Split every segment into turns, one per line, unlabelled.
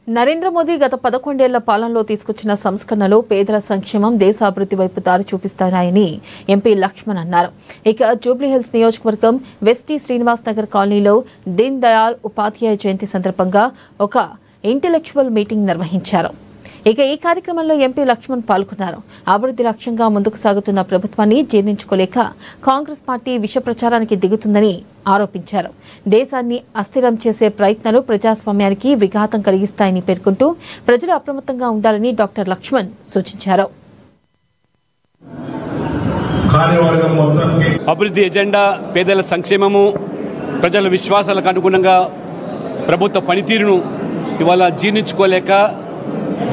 నరేంద్ర మోదీ గత 11 ఏళ్ల పాలనలో తీసుకొచ్చిన సంస్కరణలు పేదల సంక్షేమం దేశాభివృద్ధి వైపు దారి చూపిస్తాయని ఎంపీ లక్ష్మణ్ అన్నారు. ఇక జూబ్లీహిల్స్ నియోజకవర్గం వెస్టీ శ్రీనివాస్ నగర్ కాలనీలో దీన్ దయాళ్ ఉపాధ్యాయ జయంతి సందర్భంగా ఒక ఇంటెలెక్చువల్ మీటింగ్ నిర్వహించారు. ఇక ఈ కార్యక్రమంలో ఎంపీ లక్ష్మణ్ పాల్గొన్నారు. అభివృద్ధి లక్ష్యంగా ముందుకు సాగుతున్న ప్రభుత్వాన్ని జీర్ణించుకోలేక కాంగ్రెస్ పార్టీ విష ప్రచారానికి దిగుతుందని ఆరోపించారు. దేశాన్ని అస్థిరం చేసే ప్రయత్నాలు ప్రజాస్వామ్యానికి విఘాతం కలిగిస్తాయని పేర్కొంటూ ప్రజలు అప్రమత్తంగా ఉండాలని డాక్టర్ లక్ష్మణ్ సూచించారు.
అభివృద్ధి ఎజెండా, పేదల సంక్షేమము, ప్రజల విశ్వాసాలకు అనుగుణంగా ప్రభుత్వ పనితీరును ఇవాళ జీర్ణించుకోలేక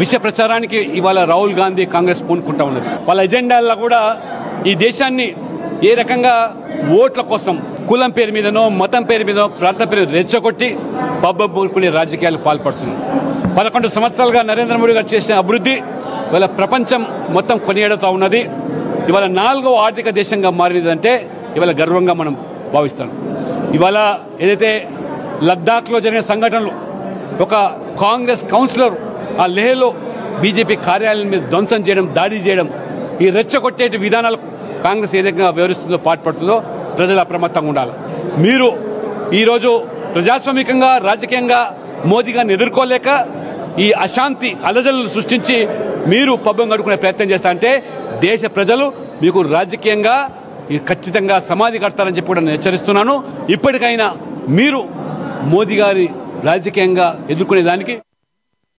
విష ప్రచారానికి ఇవాళ రాహుల్ గాంధీ కాంగ్రెస్ పూనుకుంటా ఉన్నది. వాళ్ళ ఎజెండాల్లో కూడా ఈ దేశాన్ని ఏ రకంగా ఓట్ల కోసం కులం పేరు మీదనో మతం పేరు మీదనో ప్రాంతం పేరు రెచ్చగొట్టి పబ్బుకునే రాజకీయాలు పాల్పడుతున్నారు. 11 సంవత్సరాలుగా నరేంద్ర మోడీ గారు చేసిన అభివృద్ధి ఇవాళ ప్రపంచం మొత్తం కొనియాడుతూ ఉన్నది. ఇవాళ 4వ ఆర్థిక దేశంగా మారినదంటే ఇవాళ గర్వంగా మనం భావిస్తాం. ఇవాళ ఏదైతే లద్దాఖ్లో జరిగిన సంఘటనలు, ఒక కాంగ్రెస్ కౌన్సిలర్ ఆ లేహ్లో బీజేపీ కార్యాలయం మీద ధ్వంసం చేయడం, దాడి చేయడం, ఈ రెచ్చగొట్టే విధానాలకు కాంగ్రెస్ ఏ రకంగా వ్యవహరిస్తుందో పాటుపడుతుందో ప్రజలు అప్రమత్తంగా ఉండాలి. మీరు ఈరోజు ప్రజాస్వామికంగా రాజకీయంగా మోదీ గారిని ఎదుర్కోలేక ఈ అశాంతి అలజడులు సృష్టించి మీరు పబ్బం గడుకునే ప్రయత్నం చేస్తా అంటే దేశ ప్రజలు మీకు రాజకీయంగా ఖచ్చితంగా సమాధి కడతారని చెప్పి కూడా నేను హెచ్చరిస్తున్నాను. ఇప్పటికైనా మీరు మోదీ గారి రాజకీయంగా ఎదుర్కొనే దానికి